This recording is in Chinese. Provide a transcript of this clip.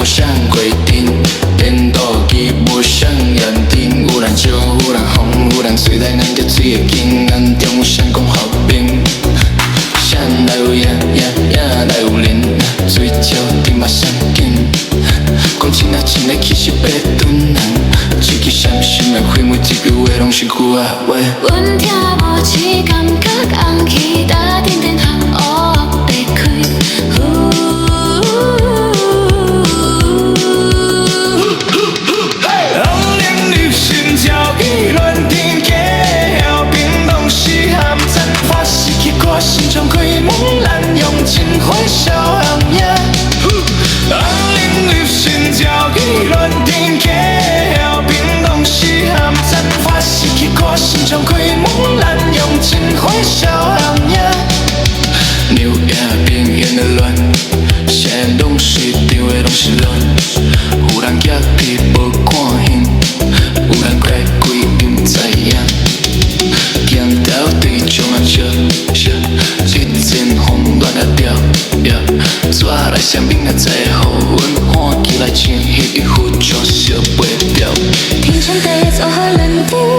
有啥规定？电动机无啥严定，有人烧，有人风，有人随来咱着水的紧，咱中有啥讲好兵？啥来有影，影来有人，水鸟顶嘛上紧。讲亲啊亲的，其实白炖人，一支闪闪的火，每一句话拢是句仔话。阮听无起感觉，红起搭点点合乌白开。心中开门，咱用情火烧红叶。红菱绿心照起乱天气，晓冰冻是含残花失去看。心中开门，咱用情火烧红叶。牛也平原的乱，啥拢是对的，拢是乱。有人举起无看现，有人快规定知影。镜头对将啊笑笑，一阵风乱啊调调，纸来声明啊再互阮看起来像迄一副将烧袂掉。天上地做好认定。